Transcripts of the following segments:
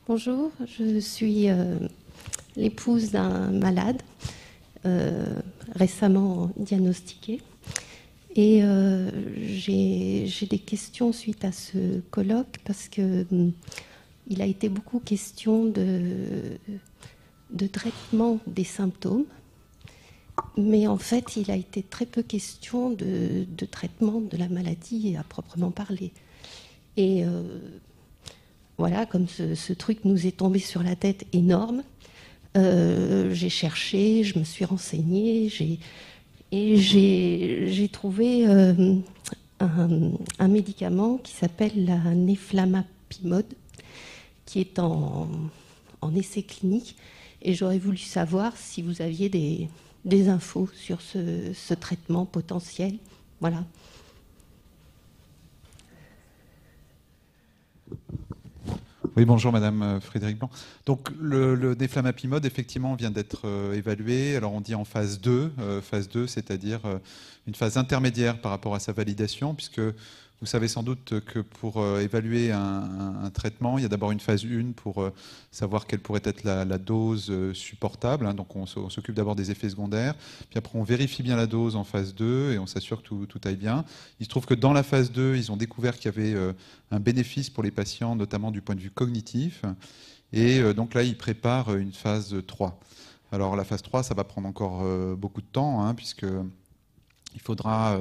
Bonjour, je suis l'épouse d'un malade récemment diagnostiqué et j'ai des questions suite à ce colloque parce que il a été beaucoup question de traitement des symptômes, mais en fait il a été très peu question de traitement de la maladie à proprement parler. Et voilà, comme ce truc nous est tombé sur la tête énorme, j'ai cherché, je me suis renseignée, j'ai trouvé un médicament qui s'appelle la neflamapimod, qui est en essai clinique. Et j'aurais voulu savoir si vous aviez des infos sur ce traitement potentiel. Voilà. Oui, bonjour Madame Frédéric Blanc. Donc le neflamapimod, effectivement, vient d'être évalué. Alors on dit en phase 2, c'est-à-dire une phase intermédiaire par rapport à sa validation, puisque vous savez sans doute que pour évaluer un traitement, il y a d'abord une phase 1 pour savoir quelle pourrait être la dose supportable. Donc on s'occupe d'abord des effets secondaires, puis après on vérifie bien la dose en phase 2 et on s'assure que tout aille bien. Il se trouve que dans la phase 2, ils ont découvert qu'il y avait un bénéfice pour les patients, notamment du point de vue cognitif. Et donc là, ils préparent une phase 3. Alors la phase 3, ça va prendre encore beaucoup de temps, puisque il faudra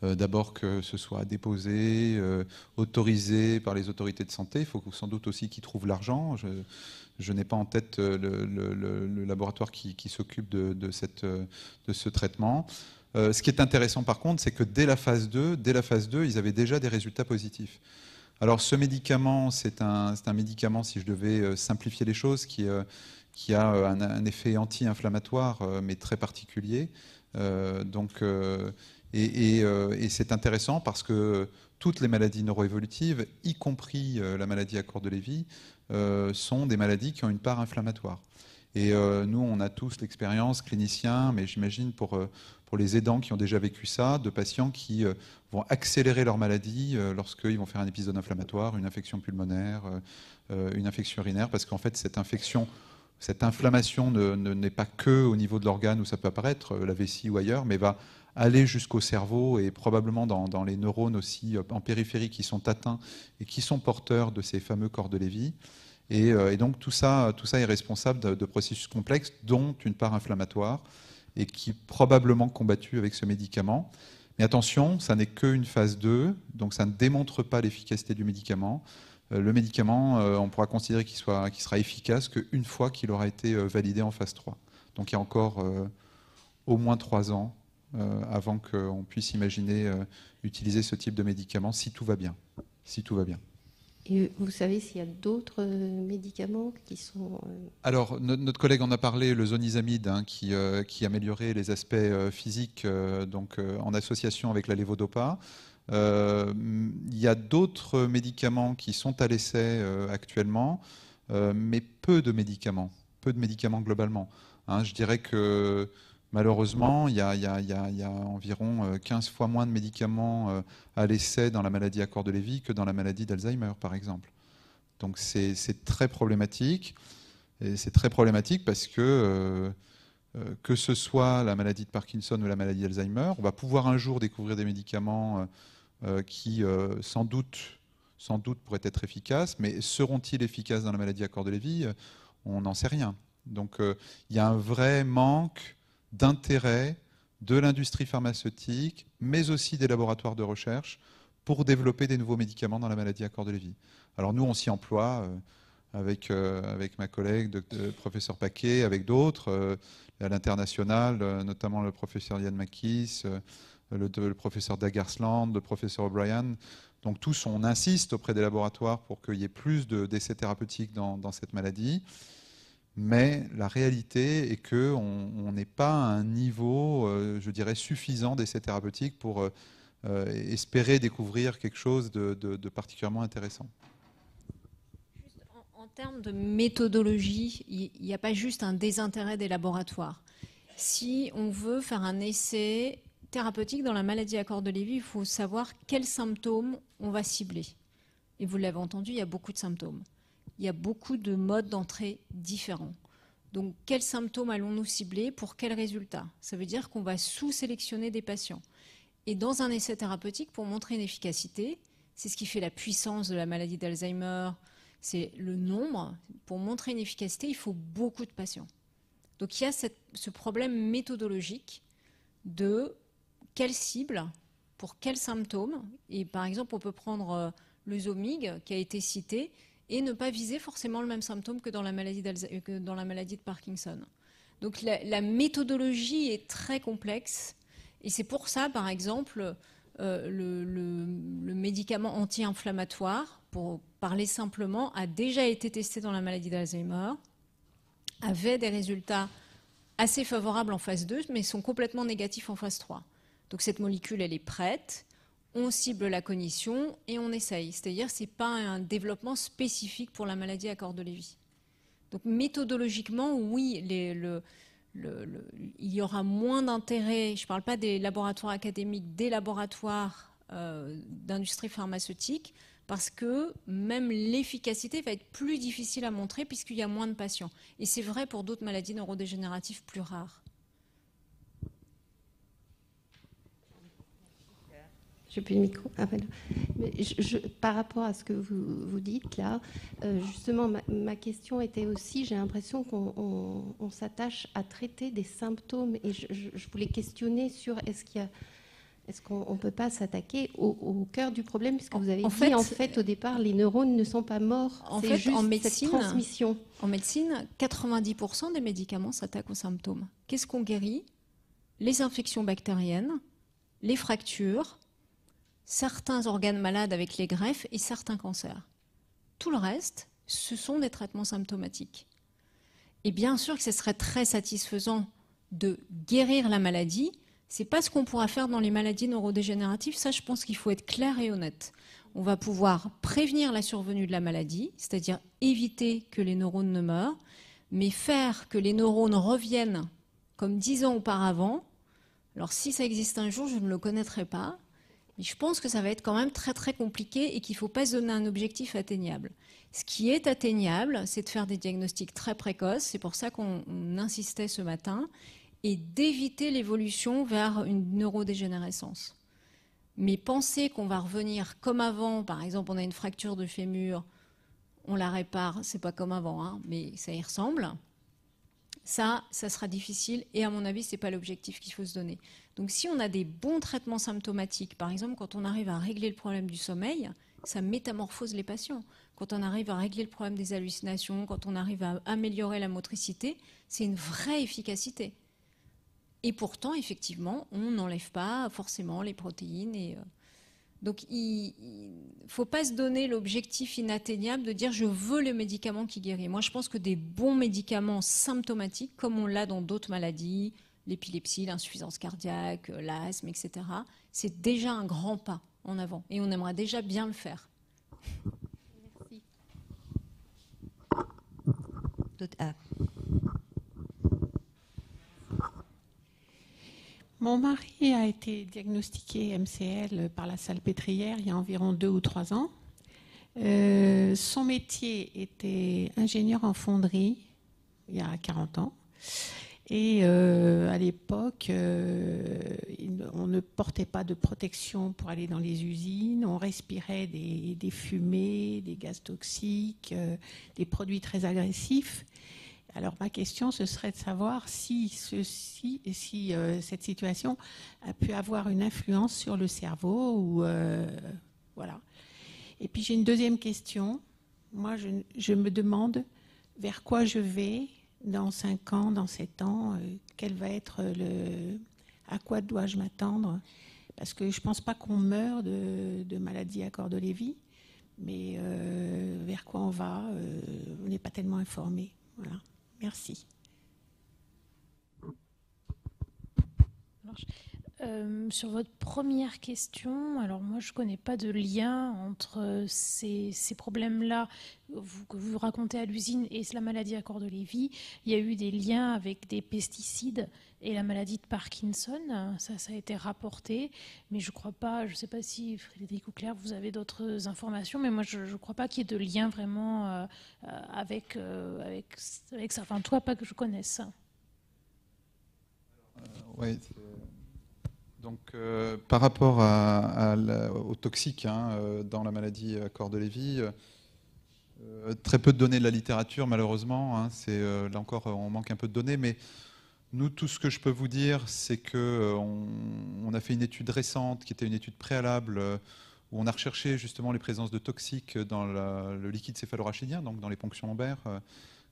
d'abord que ce soit déposé, autorisé par les autorités de santé. Il faut sans doute aussi qu'ils trouvent l'argent. Je n'ai pas en tête le laboratoire qui s'occupe de ce traitement. Ce qui est intéressant par contre, c'est que dès la phase 2, ils avaient déjà des résultats positifs. Alors ce médicament, c'est un médicament, si je devais simplifier les choses, qui a un effet anti-inflammatoire, mais très particulier. Et c'est intéressant parce que toutes les maladies neuroévolutives, y compris la maladie à corps de Lévy, sont des maladies qui ont une part inflammatoire. Et nous, on a tous l'expérience, cliniciens, mais j'imagine pour les aidants qui ont déjà vécu ça, de patients qui vont accélérer leur maladie lorsqu'ils vont faire un épisode inflammatoire, une infection pulmonaire, une infection urinaire, parce qu'en fait, cette inflammation n'est pas que au niveau de l'organe où ça peut apparaître, la vessie ou ailleurs, mais va aller jusqu'au cerveau et probablement dans les neurones aussi en périphérie qui sont atteints et qui sont porteurs de ces fameux corps de Lévy. Et donc tout ça est responsable de processus complexes, dont une part inflammatoire, et qui est probablement combattu avec ce médicament. Mais attention, ça n'est qu'une phase 2, donc ça ne démontre pas l'efficacité du médicament. Le médicament, on pourra considérer qu'il sera efficace qu'une fois qu'il aura été validé en phase 3. Donc il y a encore au moins 3 ans avant qu'on puisse imaginer utiliser ce type de médicament, si tout va bien. Si tout va bien. Et vous savez s'il y a d'autres médicaments qui sont... Alors, notre collègue en a parlé, le zonisamide, qui améliorait les aspects physiques en association avec la levodopa. Il y a d'autres médicaments qui sont à l'essai actuellement, mais peu de médicaments globalement. Je dirais que malheureusement, il y a environ 15 fois moins de médicaments à l'essai dans la maladie à corps de Lévy que dans la maladie d'Alzheimer, par exemple. Donc c'est très problématique. Et c'est très problématique parce que ce soit la maladie de Parkinson ou la maladie d'Alzheimer, on va pouvoir un jour découvrir des médicaments qui, sans doute, pourraient être efficaces, mais seront-ils efficaces dans la maladie à corps de Lévy? On n'en sait rien. Donc il y a un vrai manque d'intérêt de l'industrie pharmaceutique, mais aussi des laboratoires de recherche pour développer des nouveaux médicaments dans la maladie à corps de Lévy. Alors nous, on s'y emploie avec ma collègue, le professeur Paquet, avec d'autres, à l'international, notamment le professeur Yann Makis, le professeur Dagarsland, le professeur O'Brien. Donc tous, on insiste auprès des laboratoires pour qu'il y ait plus d'essais thérapeutiques dans cette maladie. Mais la réalité est qu'on n'est pas à un niveau, je dirais, suffisant d'essais thérapeutiques pour espérer découvrir quelque chose de particulièrement intéressant. Juste en termes de méthodologie, il n'y a pas juste un désintérêt des laboratoires. Si on veut faire un essai thérapeutique dans la maladie à corps de Lévy, il faut savoir quels symptômes on va cibler. Et vous l'avez entendu, il y a beaucoup de symptômes. il y a beaucoup de modes d'entrée différents. Donc, quels symptômes allons-nous cibler pour quels résultats? Ça veut dire qu'on va sous-sélectionner des patients. Et dans un essai thérapeutique, pour montrer une efficacité, c'est ce qui fait la puissance de la maladie d'Alzheimer, c'est le nombre. Pour montrer une efficacité, il faut beaucoup de patients. Donc, il y a ce problème méthodologique de quelle cible, pour quels symptômes. Et par exemple, on peut prendre le Zomig qui a été cité et ne pas viser forcément le même symptôme que dans la maladie de Parkinson. Donc la méthodologie est très complexe et c'est pour ça, par exemple, le médicament anti-inflammatoire, pour parler simplement, a déjà été testé dans la maladie d'Alzheimer, avait des résultats assez favorables en phase 2, mais sont complètement négatifs en phase 3. Donc cette molécule, elle est prête. On cible la cognition et on essaye. C'est-à-dire que ce n'est pas un développement spécifique pour la maladie à corps de Lévy. Donc méthodologiquement, oui, il y aura moins d'intérêt, je ne parle pas des laboratoires académiques, des laboratoires d'industrie pharmaceutique, parce que même l'efficacité va être plus difficile à montrer puisqu'il y a moins de patients. Et c'est vrai pour d'autres maladies neurodégénératives plus rares. Je n'ai plus le micro. Ah, voilà. Mais par rapport à ce que vous dites là, justement, ma question était aussi, j'ai l'impression qu'on s'attache à traiter des symptômes et je voulais questionner sur est-ce qu'on ne peut pas s'attaquer au cœur du problème, puisque vous avez dit, en fait, au départ, les neurones ne sont pas morts, c'est juste cette transmission. En médecine, 90% des médicaments s'attaquent aux symptômes. Qu'est-ce qu'on guérit? Les infections bactériennes, les fractures, certains organes malades avec les greffes et certains cancers. Tout le reste, ce sont des traitements symptomatiques. Et bien sûr que ce serait très satisfaisant de guérir la maladie. Ce n'est pas ce qu'on pourra faire dans les maladies neurodégénératives. Ça, je pense qu'il faut être clair et honnête. On va pouvoir prévenir la survenue de la maladie, c'est-à-dire éviter que les neurones ne meurent, mais faire que les neurones reviennent comme 10 ans auparavant. Alors si ça existe un jour, je ne le connaîtrai pas. Mais je pense que ça va être quand même très très compliqué et qu'il ne faut pas se donner un objectif atteignable. Ce qui est atteignable, c'est de faire des diagnostics très précoces, c'est pour ça qu'on insistait ce matin, et d'éviter l'évolution vers une neurodégénérescence. Mais penser qu'on va revenir comme avant, par exemple on a une fracture de fémur, on la répare, c'est pas comme avant, hein, mais ça y ressemble. Ça sera difficile et à mon avis, ce n'est pas l'objectif qu'il faut se donner. Donc si on a des bons traitements symptomatiques, par exemple quand on arrive à régler le problème du sommeil, ça métamorphose les patients. Quand on arrive à régler le problème des hallucinations, quand on arrive à améliorer la motricité, c'est une vraie efficacité. Et pourtant, effectivement, on n'enlève pas forcément les protéines. Donc il ne faut pas se donner l'objectif inatteignable de dire je veux le médicament qui guérit. Moi je pense que des bons médicaments symptomatiques, comme on l'a dans d'autres maladies, l'épilepsie, l'insuffisance cardiaque, l'asthme, etc., c'est déjà un grand pas en avant. Et on aimerait déjà bien le faire. Merci. Mon mari a été diagnostiqué MCL par la Salpêtrière il y a environ 2 ou 3 ans. Son métier était ingénieur en fonderie il y a 40 ans. Et à l'époque, on ne portait pas de protection pour aller dans les usines. On respirait des fumées, des gaz toxiques, des produits très agressifs. Alors ma question, ce serait de savoir si cette situation a pu avoir une influence sur le cerveau. Ou, voilà. Et puis j'ai une deuxième question. Moi, je me demande vers quoi je vais dans 5 ans, dans 7 ans. Quel va être à quoi dois-je m'attendre? Parce que je ne pense pas qu'on meurt de maladie à corps de Lévy, mais vers quoi on va, on n'est pas tellement informé. Voilà. Merci. Alors, Sur votre première question, alors moi je ne connais pas de lien entre ces problèmes-là que vous racontez à l'usine et la maladie à corps de Lévy. Il y a eu des liens avec des pesticides et la maladie de Parkinson, ça a été rapporté, mais je ne crois pas, je ne sais pas si Frédéric ou Claire, vous avez d'autres informations, mais moi je ne crois pas qu'il y ait de lien vraiment avec ça, enfin en tout cas pas que je connaisse. Oui. Donc, par rapport au toxique dans la maladie à corps de Lévy, très peu de données de la littérature, malheureusement. Là encore, on manque un peu de données. Mais nous, tout ce que je peux vous dire, c'est qu'on a fait une étude récente, qui était une étude préalable, où on a recherché justement les présences de toxiques dans le liquide céphalorachidien, donc dans les ponctions lombaires,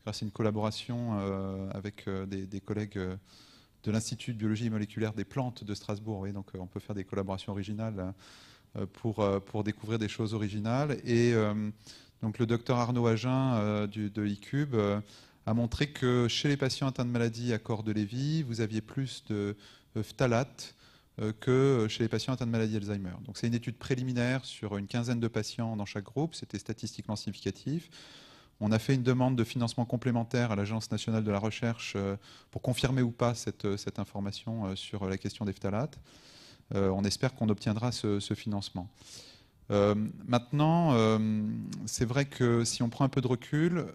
grâce à une collaboration avec des collègues de l'Institut de biologie moléculaire des plantes de Strasbourg. Oui, donc on peut faire des collaborations originales pour découvrir des choses originales. Et donc le docteur Arnaud Agen de ICUB a montré que chez les patients atteints de maladie à corps de Lévy, vous aviez plus de phtalates que chez les patients atteints de maladie Alzheimer. Donc c'est une étude préliminaire sur une quinzaine de patients dans chaque groupe. C'était statistiquement significatif. On a fait une demande de financement complémentaire à l'Agence nationale de la recherche pour confirmer ou pas cette information sur la question des phtalates. On espère qu'on obtiendra ce financement. Maintenant, c'est vrai que si on prend un peu de recul,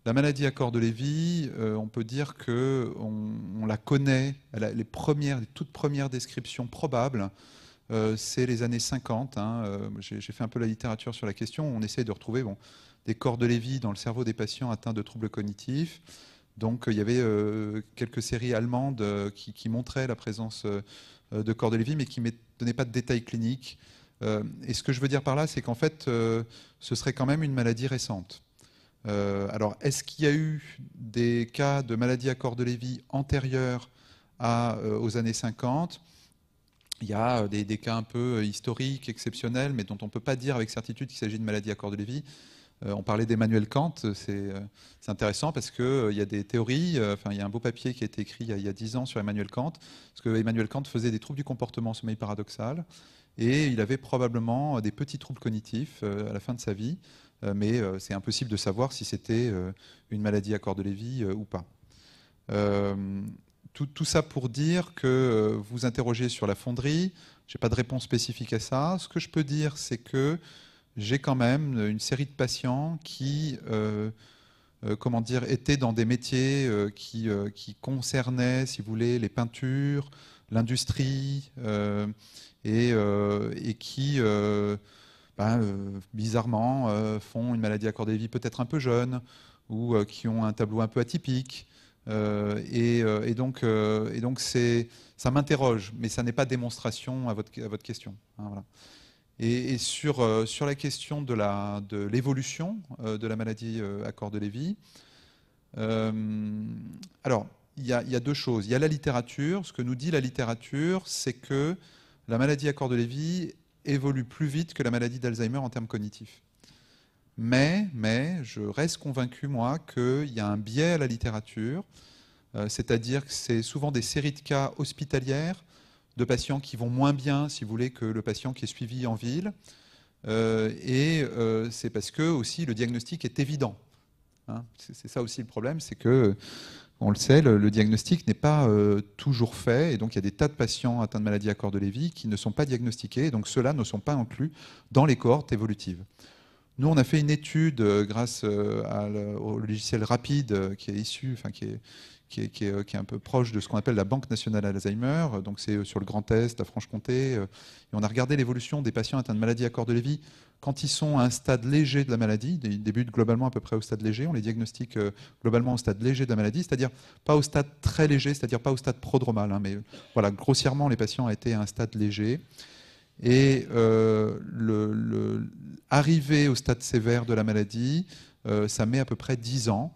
la maladie à corps de Lévy, on peut dire qu'on la connaît. Les toutes premières descriptions probables, c'est les années 50. J'ai fait un peu la littérature sur la question. On essaye de retrouver des corps de Lévy dans le cerveau des patients atteints de troubles cognitifs. Donc il y avait quelques séries allemandes qui montraient la présence de corps de Lévy, mais qui ne donnaient pas de détails cliniques. Et ce que je veux dire par là, c'est qu'en fait, ce serait quand même une maladie récente. Alors, est-ce qu'il y a eu des cas de maladie à corps de Lévy antérieurs aux années 50 ? Il y a des cas un peu historiques, exceptionnels, mais dont on ne peut pas dire avec certitude qu'il s'agit de maladie à corps de Lévy. On parlait d'Emmanuel Kant, c'est intéressant parce qu'il y a des théories, il y a un beau papier qui a été écrit il y a 10 ans sur Emmanuel Kant, parce que Emmanuel Kant faisait des troubles du comportement, sommeil paradoxal, et il avait probablement des petits troubles cognitifs à la fin de sa vie, mais c'est impossible de savoir si c'était une maladie à corps de Lévy ou pas. Tout ça pour dire que vous interrogez sur la fonderie, je n'ai pas de réponse spécifique à ça. Ce que je peux dire, c'est que j'ai quand même une série de patients qui étaient dans des métiers qui concernaient, si vous voulez, les peintures, l'industrie, et qui, bizarrement, font une maladie à corps de Lévy peut-être un peu jeune, ou qui ont un tableau un peu atypique. Donc ça m'interroge, mais ça n'est pas démonstration à votre question. Voilà. Et sur la question de l'évolution de la maladie à corps de Lévy, alors il y a deux choses. Il y a la littérature. Ce que nous dit la littérature, c'est que la maladie à corps de Lévy évolue plus vite que la maladie d'Alzheimer en termes cognitifs. Mais je reste convaincu, moi, qu'il y a un biais à la littérature, c'est-à-dire que c'est souvent des séries de cas hospitalières de patients qui vont moins bien, si vous voulez, que le patient qui est suivi en ville. C'est parce que aussi le diagnostic est évident. C'est ça aussi le problème, c'est que, on le sait, le diagnostic n'est pas toujours fait, et donc il y a des tas de patients atteints de maladie à corps de Lévy qui ne sont pas diagnostiqués, et donc ceux-là ne sont pas inclus dans les cohortes évolutives. Nous, on a fait une étude grâce au logiciel Rapide qui est issu, qui est un peu proche de ce qu'on appelle la Banque nationale Alzheimer. Donc c'est sur le Grand Est, la Franche-Comté. Et on a regardé l'évolution des patients atteints de maladie à corps de Lévy quand ils sont à un stade léger de la maladie. Ils débutent globalement à peu près au stade léger. On les diagnostique globalement au stade léger de la maladie, c'est-à-dire pas au stade très léger, c'est-à-dire pas au stade prodromal. Mais voilà, grossièrement, les patients étaient à un stade léger. Et arriver au stade sévère de la maladie, ça met à peu près 10 ans.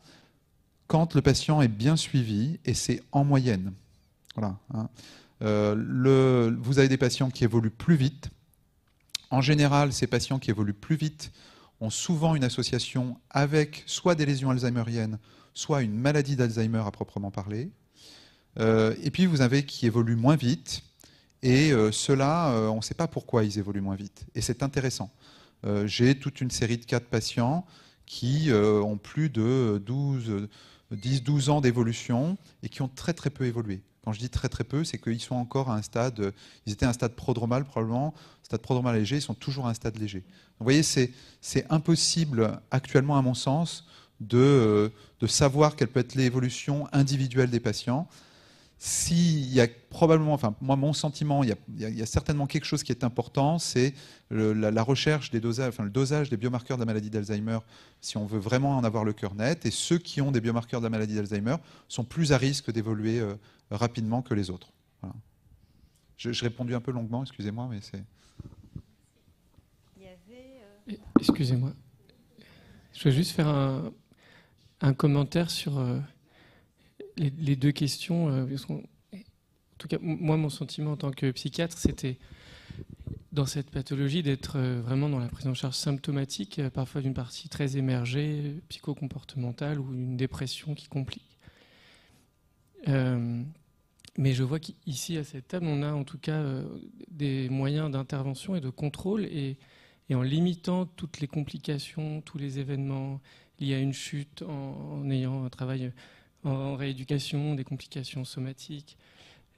Quand le patient est bien suivi, et c'est en moyenne. Voilà, vous avez des patients qui évoluent plus vite. En général, ces patients qui évoluent plus vite ont souvent une association avec soit des lésions alzheimeriennes, soit une maladie d'Alzheimer à proprement parler. Et puis vous avez qui évoluent moins vite, Et ceux-là, on ne sait pas pourquoi ils évoluent moins vite. Et c'est intéressant. J'ai toute une série de cas de patients qui ont plus de 10-12 ans d'évolution et qui ont très très peu évolué. Quand je dis très très peu, c'est qu'ils sont encore à un stade, ils étaient à un stade prodromal probablement, stade prodromal léger, ils sont toujours à un stade léger. Donc, vous voyez, c'est impossible actuellement à mon sens de savoir quelle peut être l'évolution individuelle des patients. S'il y a probablement, enfin moi mon sentiment, il y a certainement quelque chose qui est important, c'est la recherche des dosages, enfin le dosage des biomarqueurs de la maladie d'Alzheimer, si on veut vraiment en avoir le cœur net. Et ceux qui ont des biomarqueurs de la maladie d'Alzheimer sont plus à risque d'évoluer rapidement que les autres. Voilà. J'ai répondu un peu longuement, excusez-moi, mais c'est. Excusez-moi. Je vais juste faire un commentaire sur les deux questions. En tout cas, moi, mon sentiment en tant que psychiatre, c'était dans cette pathologie d'être vraiment dans la prise en charge symptomatique, parfois d'une partie très émergée, psychocomportementale ou une dépression qui complique. Mais je vois qu'ici, à cette table, on a en tout cas des moyens d'intervention et de contrôle, et en limitant toutes les complications, tous les événements liés à une chute, en ayant un travail en rééducation, des complications somatiques,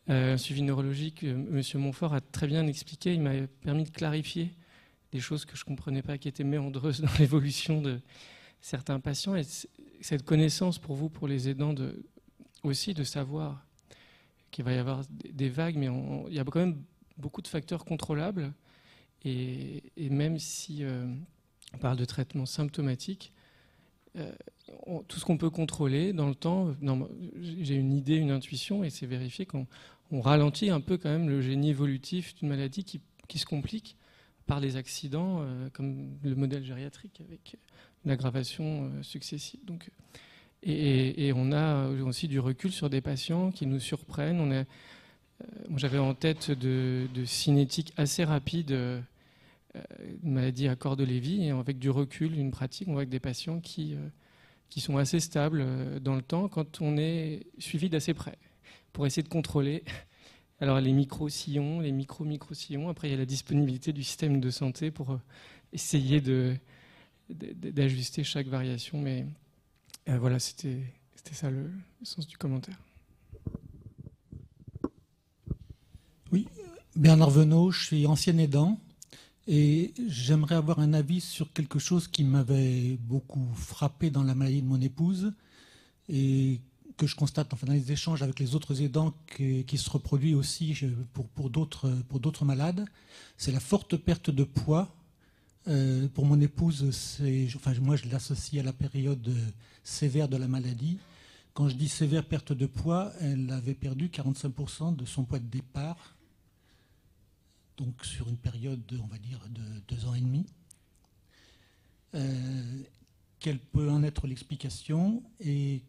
un suivi neurologique. M. Montfort a très bien expliqué, il m'a permis de clarifier des choses que je ne comprenais pas, qui étaient méandreuses dans l'évolution de certains patients. Et cette connaissance pour vous, pour les aidants, aussi de savoir qu'il va y avoir des vagues, mais il y a quand même beaucoup de facteurs contrôlables. Et même si on parle de traitement symptomatique, tout ce qu'on peut contrôler dans le temps, j'ai une idée, une intuition, et c'est vérifié qu'on ralentit un peu quand même le génie évolutif d'une maladie qui se complique par des accidents, comme le modèle gériatrique, avec une aggravation successive. Donc, et on a aussi du recul sur des patients qui nous surprennent. Moi, j'avais en tête de cinétique assez rapide, une maladie à corps de Lévy, et avec du recul, une pratique, on voit que des patients qui sont assez stables dans le temps quand on est suivi d'assez près, pour essayer de contrôler. Alors les micro-sillons, les micro-sillons, après il y a la disponibilité du système de santé pour essayer d'ajuster chaque variation, mais voilà, c'était ça le sens du commentaire. Oui, Bernard Venot, je suis ancien aidant. Et j'aimerais avoir un avis sur quelque chose qui m'avait beaucoup frappé dans la maladie de mon épouse et que je constate enfin, dans les échanges avec les autres aidants qui se reproduit aussi pour d'autres malades. C'est la forte perte de poids. Pour mon épouse, moi je l'associe à la période sévère de la maladie. Quand je dis sévère perte de poids, elle avait perdu 45% de son poids de départ. Donc sur une période, on va dire, de 2 ans et demi. Quelle peut en être l'explication, et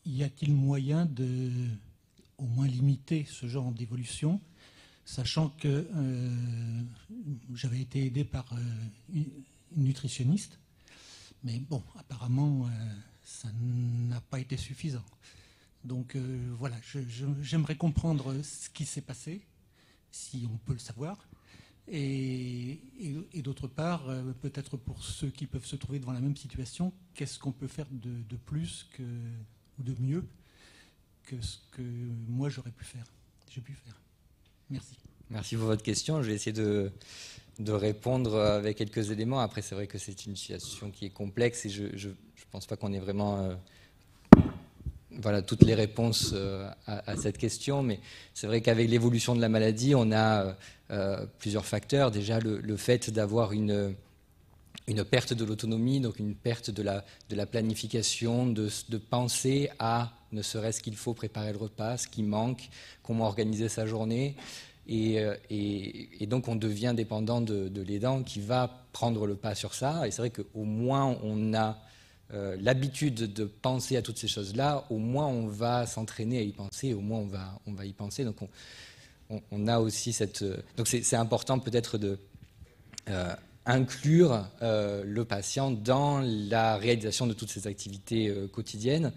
y a-t-il moyen de au moins limiter ce genre d'évolution, sachant que j'avais été aidé par une nutritionniste, mais bon, apparemment, ça n'a pas été suffisant. Donc voilà, j'aimerais comprendre ce qui s'est passé, si on peut le savoir, et d'autre part, peut-être pour ceux qui peuvent se trouver devant la même situation, qu'est-ce qu'on peut faire de plus ou de mieux que ce que moi j'ai pu faire. Merci. Merci pour votre question. Je vais essayer de répondre avec quelques éléments. Après, c'est vrai que c'est une situation qui est complexe et je ne pense pas qu'on ait vraiment toutes les réponses à cette question, mais c'est vrai qu'avec l'évolution de la maladie, on a plusieurs facteurs. Déjà, le fait d'avoir une perte de l'autonomie, donc une perte de la planification, de penser à ne serait-ce qu'il faut préparer le repas, ce qui manque, comment organiser sa journée. Et donc, on devient dépendant de l'aidant qui va prendre le pas sur ça. Et c'est vrai qu'au moins, on a l'habitude de penser à toutes ces choses-là, au moins on va s'entraîner à y penser, au moins on va y penser. Donc on a aussi cette... Donc c'est important peut-être inclure le patient dans la réalisation de toutes ces activités quotidiennes.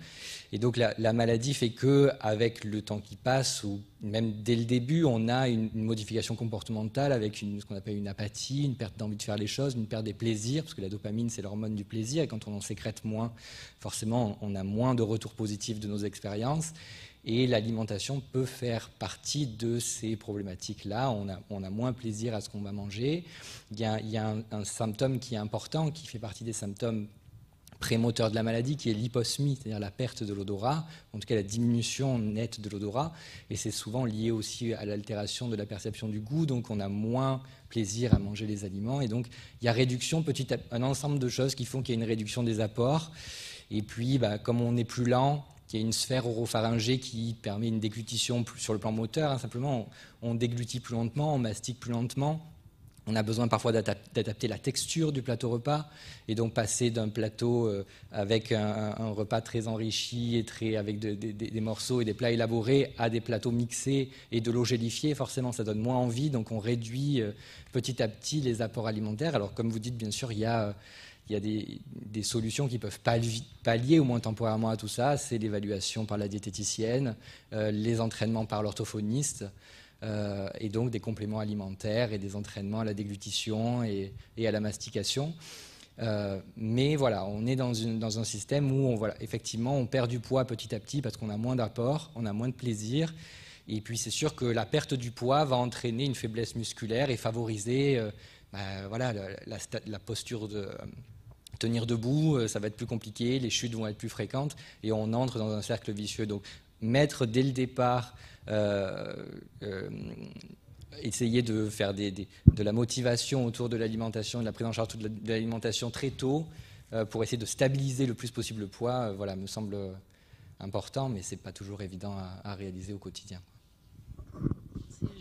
Et donc la maladie fait qu'avec le temps qui passe, ou même dès le début, on a une modification comportementale avec ce qu'on appelle une apathie, une perte d'envie de faire les choses, une perte des plaisirs, parce que la dopamine, c'est l'hormone du plaisir, et quand on en sécrète moins, forcément, on a moins de retours positifs de nos expériences. Et l'alimentation peut faire partie de ces problématiques-là. On a moins plaisir à ce qu'on va manger. Il y a un symptôme qui est important, qui fait partie des symptômes prémoteurs de la maladie, qui est l'hyposmie, c'est-à-dire la perte de l'odorat, en tout cas la diminution nette de l'odorat. Et c'est souvent lié aussi à l'altération de la perception du goût, donc on a moins plaisir à manger les aliments. Et donc il y a réduction, un ensemble de choses qui font qu'il y a une réduction des apports. Et puis, comme on est plus lent, qu'il y a une sphère oropharyngée qui permet une déglutition sur le plan moteur. Simplement, on déglutit plus lentement, on mastique plus lentement. On a besoin parfois d'adapter la texture du plateau repas et donc passer d'un plateau avec un repas très enrichi et avec des morceaux et des plats élaborés à des plateaux mixés et de l'eau gélifiée. Forcément, ça donne moins envie, donc on réduit petit à petit les apports alimentaires. Alors, comme vous dites, bien sûr, il y a des solutions qui peuvent pallier au moins temporairement à tout ça. C'est l'évaluation par la diététicienne, les entraînements par l'orthophoniste, et donc des compléments alimentaires et des entraînements à la déglutition et à la mastication. Mais voilà, on est dans un système où effectivement on perd du poids petit à petit parce qu'on a moins d'apports, on a moins de plaisir. Et puis c'est sûr que la perte du poids va entraîner une faiblesse musculaire et favoriser la posture de... Tenir debout, ça va être plus compliqué, les chutes vont être plus fréquentes et on entre dans un cercle vicieux. Donc mettre dès le départ, essayer de faire de la motivation autour de l'alimentation, de la prise en charge de l'alimentation très tôt pour essayer de stabiliser le plus possible le poids, me semble important, mais ce n'est pas toujours évident à réaliser au quotidien.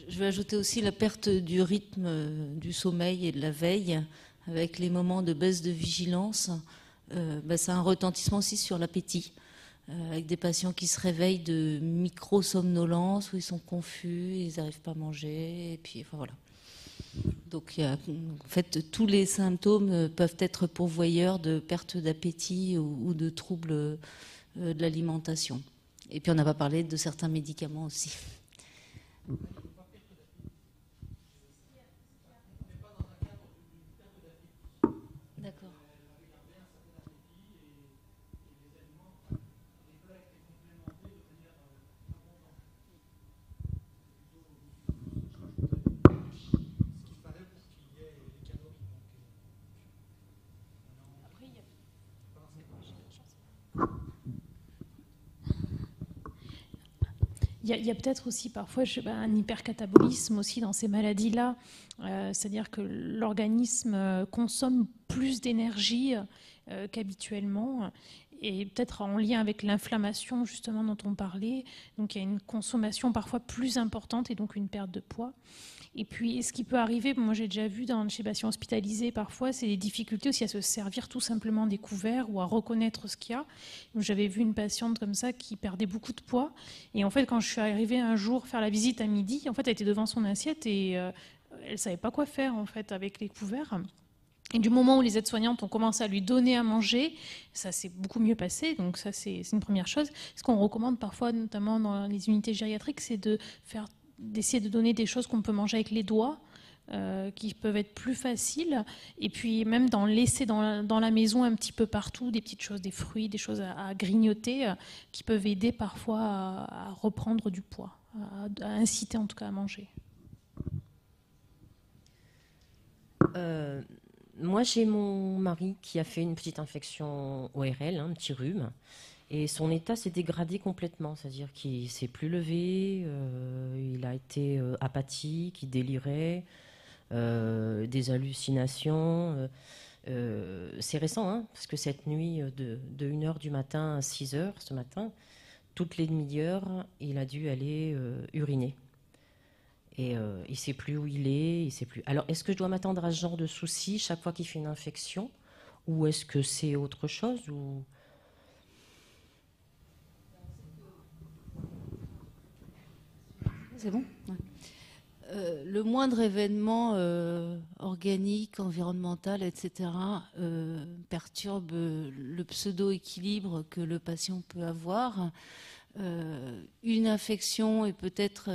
Je vais ajouter aussi la perte du rythme du sommeil et de la veille. Avec les moments de baisse de vigilance, ça a un retentissement aussi sur l'appétit, avec des patients qui se réveillent de micro-somnolence, où ils sont confus, ils n'arrivent pas à manger, et puis voilà. Donc en fait, tous les symptômes peuvent être pourvoyeurs de perte d'appétit ou de troubles de l'alimentation. Et puis on n'a pas parlé de certains médicaments aussi. Il y a peut-être aussi parfois un hypercatabolisme aussi dans ces maladies-là, c'est-à-dire que l'organisme consomme plus d'énergie qu'habituellement, et peut-être en lien avec l'inflammation justement dont on parlait. Donc il y a une consommation parfois plus importante et donc une perte de poids. Et puis, ce qui peut arriver, moi j'ai déjà vu chez les patients hospitalisés parfois, c'est des difficultés aussi à se servir tout simplement des couverts ou à reconnaître ce qu'il y a. J'avais vu une patiente comme ça qui perdait beaucoup de poids. Et en fait, quand je suis arrivée un jour faire la visite à midi, en fait, elle était devant son assiette et elle ne savait pas quoi faire en fait avec les couverts. Et du moment où les aides-soignantes ont commencé à lui donner à manger, ça s'est beaucoup mieux passé. Donc ça, c'est une première chose. Ce qu'on recommande parfois, notamment dans les unités gériatriques, c'est d'essayer de donner des choses qu'on peut manger avec les doigts, qui peuvent être plus faciles, et puis même d'en laisser dans la maison un petit peu partout, des petites choses, des fruits, des choses à grignoter, qui peuvent aider parfois à reprendre du poids, à inciter en tout cas à manger. Moi, j'ai mon mari qui a fait une petite infection ORL, un petit rhume. Et son état s'est dégradé complètement, c'est-à-dire qu'il ne s'est plus levé, il a été apathique, il délirait, des hallucinations. C'est récent, hein, parce que cette nuit, de 1h du matin à 6h ce matin, toutes les demi-heures, il a dû aller uriner. Et il ne sait plus où il est, il sait plus. Alors, est-ce que je dois m'attendre à ce genre de soucis chaque fois qu'il fait une infection, ou est-ce que c'est autre chose ou... C'est bon ? Ouais. Le moindre événement organique, environnemental, etc., perturbe le pseudo-équilibre que le patient peut avoir. Une infection, et peut-être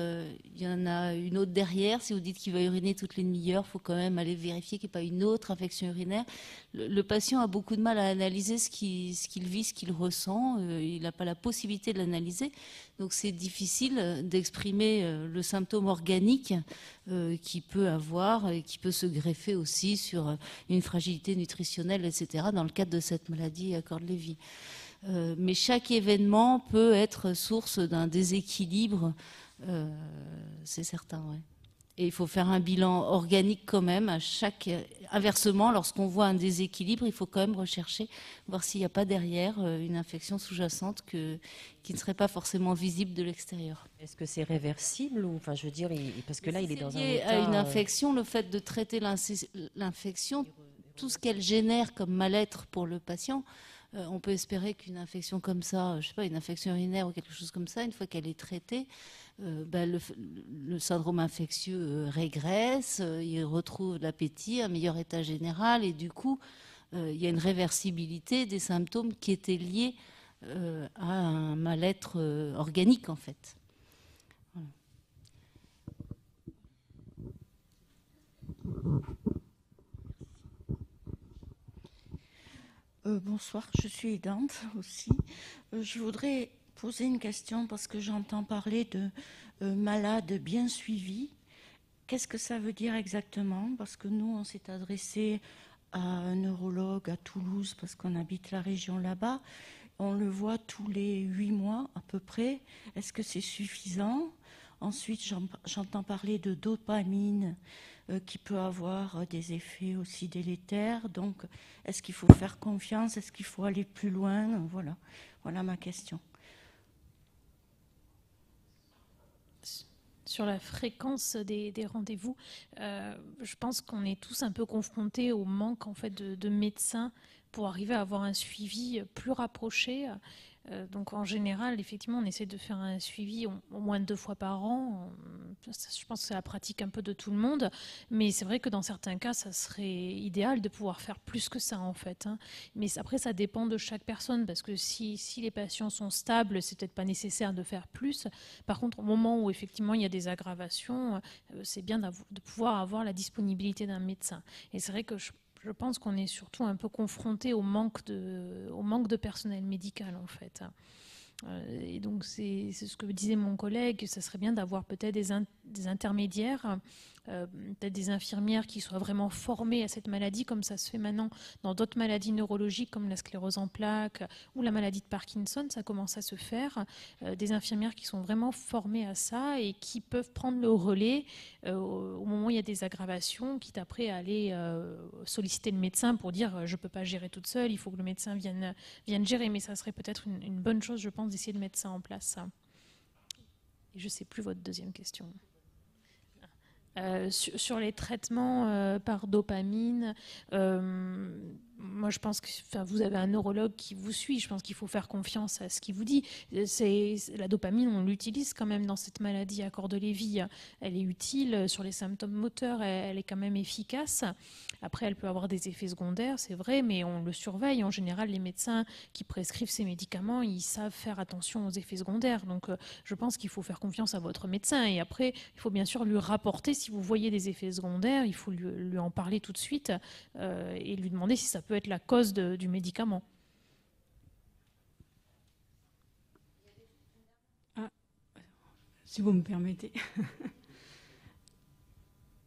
il y en a une autre derrière. Si vous dites qu'il va uriner toutes les demi-heures, il faut quand même aller vérifier qu'il n'y ait pas une autre infection urinaire. Le patient a beaucoup de mal à analyser ce qu'il vit, ce qu'il ressent. Il n'a pas la possibilité de l'analyser. Donc c'est difficile d'exprimer le symptôme organique qu'il peut avoir et qui peut se greffer aussi sur une fragilité nutritionnelle, etc., dans le cadre de cette maladie à Cordes-Lévy. Mais chaque événement peut être source d'un déséquilibre, c'est certain. Ouais. Et il faut faire un bilan organique quand même. Inversement, lorsqu'on voit un déséquilibre, il faut quand même rechercher, voir s'il n'y a pas derrière une infection sous-jacente qui ne serait pas forcément visible de l'extérieur. Est-ce que c'est réversible ou, enfin, je veux dire, parce que là, il est dans un lié état... à une infection, le fait de traiter l'infection, tout ce qu'elle génère comme mal-être pour le patient. On peut espérer qu'une infection comme ça, je sais pas, une infection urinaire ou quelque chose comme ça, une fois qu'elle est traitée, le syndrome infectieux régresse, il retrouve l'appétit, un meilleur état général, et du coup, il y a une réversibilité des symptômes qui étaient liés à un mal-être organique, en fait. Voilà. Bonsoir, je suis aidante aussi. Je voudrais poser une question parce que j'entends parler de malades bien suivis. Qu'est-ce que ça veut dire exactement? Parce que nous, on s'est adressé à un neurologue à Toulouse parce qu'on habite la région là-bas. On le voit tous les 8 mois à peu près. Est-ce que c'est suffisant? Ensuite, j'entends parler de dopamine qui peut avoir des effets aussi délétères. Donc, est-ce qu'il faut faire confiance? Est-ce qu'il faut aller plus loin? Voilà ma question. Sur la fréquence des rendez-vous, je pense qu'on est tous un peu confrontés au manque en fait, de médecins pour arriver à avoir un suivi plus rapproché. Donc en général, effectivement, on essaie de faire un suivi au moins 2 fois par an. Je pense que c'est la pratique un peu de tout le monde. Mais c'est vrai que dans certains cas, ça serait idéal de pouvoir faire plus que ça, en fait. Mais après, ça dépend de chaque personne. Parce que si les patients sont stables, c'est peut-être pas nécessaire de faire plus. Par contre, au moment où effectivement il y a des aggravations, c'est bien de pouvoir avoir la disponibilité d'un médecin. Et c'est vrai que je pense qu'on est surtout un peu confronté au manque de personnel médical, en fait. Et donc, c'est ce que disait mon collègue, ça serait bien d'avoir peut-être des intermédiaires, peut-être des infirmières qui soient vraiment formées à cette maladie, comme ça se fait maintenant dans d'autres maladies neurologiques, comme la sclérose en plaques ou la maladie de Parkinson, ça commence à se faire. Des infirmières qui sont vraiment formées à ça et qui peuvent prendre le relais au moment où il y a des aggravations, quitte après à aller solliciter le médecin pour dire je ne peux pas gérer toute seule, il faut que le médecin vienne gérer. Mais ça serait peut-être une bonne chose, je pense, d'essayer de mettre ça en place. Et je ne sais plus votre deuxième question. Sur les traitements par dopamine, moi je pense que vous avez un neurologue qui vous suit, je pense qu'il faut faire confiance à ce qu'il vous dit. La dopamine, on l'utilise quand même dans cette maladie à Cordes-Lévy, elle est utile sur les symptômes moteurs, elle est quand même efficace. Après, elle peut avoir des effets secondaires, c'est vrai, mais on le surveille. En général, les médecins qui prescrivent ces médicaments, ils savent faire attention aux effets secondaires. Donc je pense qu'il faut faire confiance à votre médecin. Et après, il faut bien sûr lui rapporter, si vous voyez des effets secondaires, il faut lui en parler tout de suite et lui demander si ça peut être la cause du médicament. Si vous me permettez.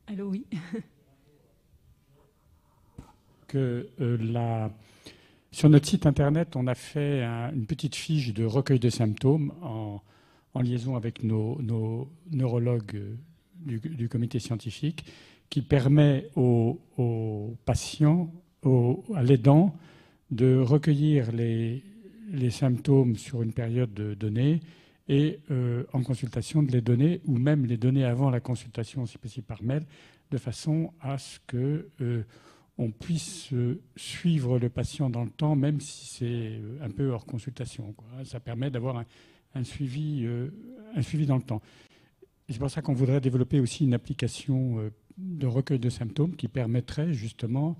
Allô, oui. Sur notre site internet, on a fait une petite fiche de recueil de symptômes en liaison avec nos neurologues du comité scientifique, qui permet aux patients, à l'aidant, de recueillir les symptômes sur une période donnée et en consultation de les donner, ou même les donner avant la consultation, si possible par mail, de façon à ce que on puisse suivre le patient dans le temps, même si c'est un peu hors consultation, quoi. Ça permet d'avoir un suivi dans le temps. c'est pour ça qu'on voudrait développer aussi une application de recueil de symptômes qui permettrait justement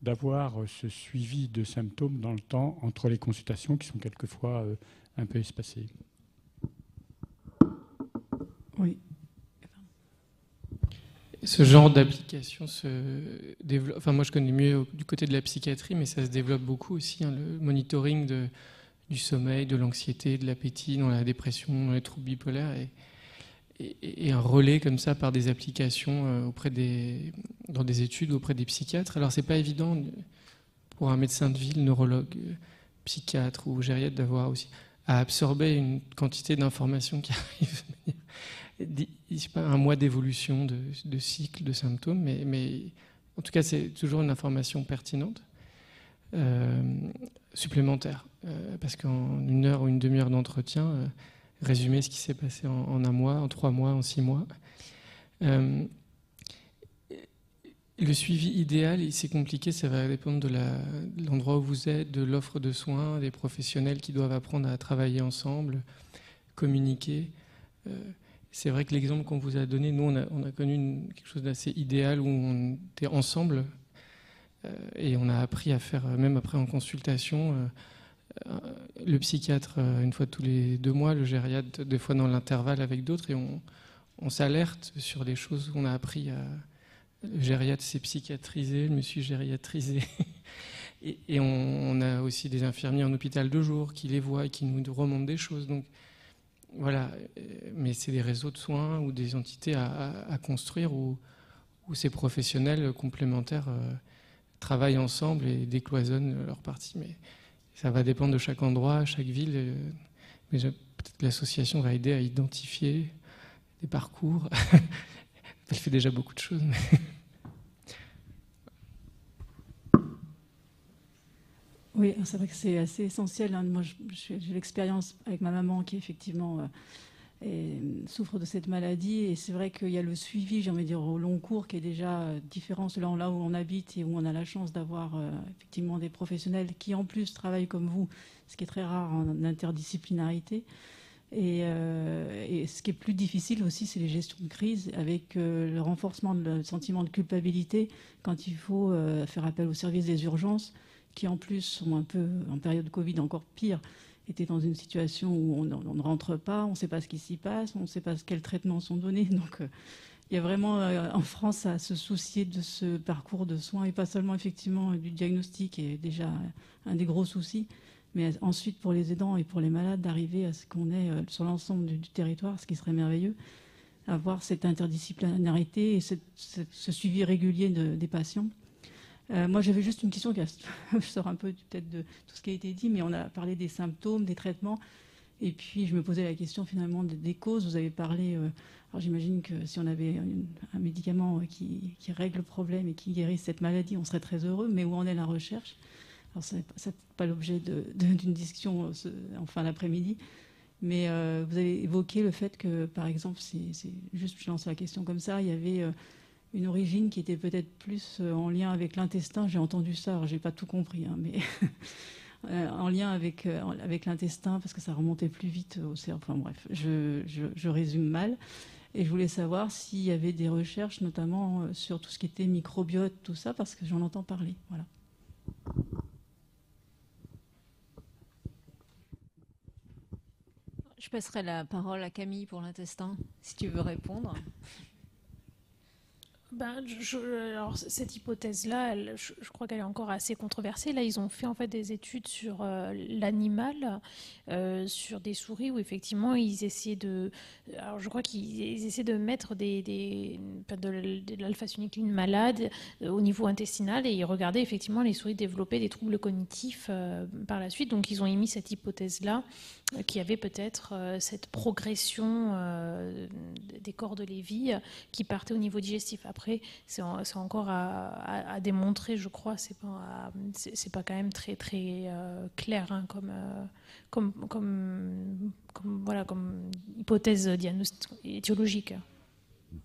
d'avoir ce suivi de symptômes dans le temps entre les consultations qui sont quelquefois un peu espacées. Oui. Ce genre d'application se développe. Enfin, moi, je connais mieux du côté de la psychiatrie, mais ça se développe beaucoup aussi. Hein, le monitoring du sommeil, de l'anxiété, de l'appétit, dans la dépression, dans les troubles bipolaires, et un relais comme ça par des applications dans des études auprès des psychiatres. Alors, c'est pas évident pour un médecin de ville, neurologue, psychiatre ou gériatre d'avoir aussi à absorber une quantité d'informations qui arrivent. Je sais pas, un mois d'évolution de cycle, de symptômes, mais en tout cas, c'est toujours une information pertinente, supplémentaire. Parce qu'en 1 heure ou une demi-heure d'entretien, résumer ce qui s'est passé en 1 mois, en 3 mois, en 6 mois. Le suivi idéal, c'est compliqué, ça va dépendre de l'endroit où vous êtes, de l'offre de soins, des professionnels qui doivent apprendre à travailler ensemble, communiquer. C'est vrai que l'exemple qu'on vous a donné, nous, on a connu quelque chose d'assez idéal où on était ensemble et on a appris à faire, même après en consultation, le psychiatre 1 fois tous les 2 mois, le gériatre 2 fois dans l'intervalle avec d'autres, et on s'alerte sur les choses où on a appris à... Le gériatre s'est psychiatrisé, je me suis gériatrisé. et on a aussi des infirmiers en hôpital de jour qui les voient et qui nous remontent des choses. Donc, voilà, mais c'est des réseaux de soins ou des entités à construire où ces professionnels complémentaires travaillent ensemble et décloisonnent leur partie. Mais ça va dépendre de chaque endroit, chaque ville. Mais peut-être que l'association va aider à identifier des parcours. Elle fait déjà beaucoup de choses. Mais... Oui, c'est vrai que c'est assez essentiel. Hein. Moi, j'ai l'expérience avec ma maman qui, effectivement, souffre de cette maladie. Et c'est vrai qu'il y a le suivi, j'ai envie de dire, au long cours qui est déjà différent selon là où on habite et où on a la chance d'avoir effectivement des professionnels qui, en plus, travaillent comme vous, ce qui est très rare en interdisciplinarité. Et ce qui est plus difficile aussi, c'est les gestions de crise avec le renforcement du sentiment de culpabilité quand il faut faire appel au service des urgences, qui en plus sont un peu, en période Covid encore pire, étaient dans une situation où on ne rentre pas, on ne sait pas ce qui s'y passe, on ne sait pas quels traitements sont donnés. Donc il y a vraiment en France à se soucier de ce parcours de soins et pas seulement effectivement du diagnostic, qui est déjà un des gros soucis, mais ensuite pour les aidants et pour les malades d'arriver à ce qu'on ait sur l'ensemble du territoire, ce qui serait merveilleux, avoir cette interdisciplinarité et ce suivi régulier des patients. Moi, j'avais juste une question qui sort un peu peut-être de tout ce qui a été dit, mais on a parlé des symptômes, des traitements, et puis je me posais la question finalement des causes. Vous avez parlé, alors j'imagine que si on avait un médicament qui règle le problème et qui guérisse cette maladie, on serait très heureux, mais où en est la recherche? Alors, ce n'est pas l'objet d'une discussion en fin d'après-midi, mais vous avez évoqué le fait que, par exemple, c'est juste, je lance la question comme ça, il y avait... une origine qui était peut-être plus en lien avec l'intestin. J'ai entendu ça, alors j'ai pas tout compris, hein, mais en lien avec l'intestin, parce que ça remontait plus vite au cerveau. Enfin bref, je résume mal. Et je voulais savoir s'il y avait des recherches, notamment sur tout ce qui était microbiote, tout ça, parce que j'en entends parler. Voilà. Je passerai la parole à Camille pour l'intestin, si tu veux répondre. Alors, cette hypothèse-là, je crois qu'elle est encore assez controversée. Là, ils ont fait en fait des études sur l'animal, sur des souris où effectivement ils essaient de. Alors, je crois qu'ils essaient de mettre de l'alpha-synucléine malade au niveau intestinal et ils regardaient effectivement les souris développer des troubles cognitifs par la suite. Donc, ils ont émis cette hypothèse-là qui avait peut-être cette progression des corps de Lévy qui partait au niveau digestif. Après, c'est encore à démontrer, je crois. C'est pas quand même très très clair hein, comme hypothèse étiologique. Je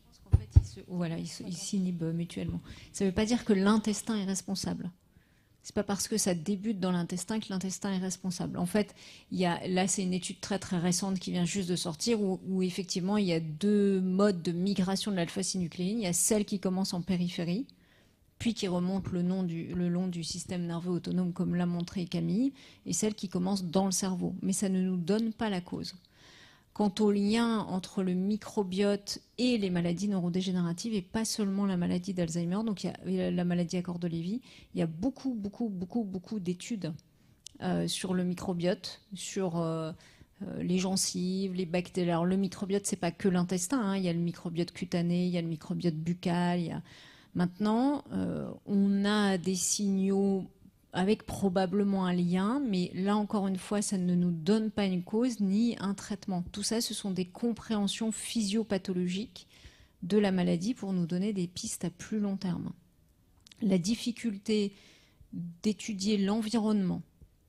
pense qu'en fait, ils s'inhibent mutuellement. Ça ne veut pas dire que l'intestin est responsable. C'est pas parce que ça débute dans l'intestin que l'intestin est responsable. En fait, là, c'est une étude très très récente qui vient juste de sortir où effectivement il y a 2 modes de migration de l'alpha-synucléine. Il y a celle qui commence en périphérie, puis qui remonte le long du système nerveux autonome, comme l'a montré Camille, et celle qui commence dans le cerveau. Mais ça ne nous donne pas la cause. Quant au lien entre le microbiote et les maladies neurodégénératives, et pas seulement la maladie d'Alzheimer, donc il y a la maladie à corps de Lévy, il y a beaucoup d'études sur le microbiote, sur les gencives, les bactéries. Alors, le microbiote, c'est pas que l'intestin, hein. Il y a le microbiote cutané, il y a le microbiote buccal. Maintenant, on a des signaux avec probablement un lien, mais là encore une fois, ça ne nous donne pas une cause ni un traitement. Tout ça, ce sont des compréhensions physiopathologiques de la maladie pour nous donner des pistes à plus long terme. La difficulté d'étudier l'environnement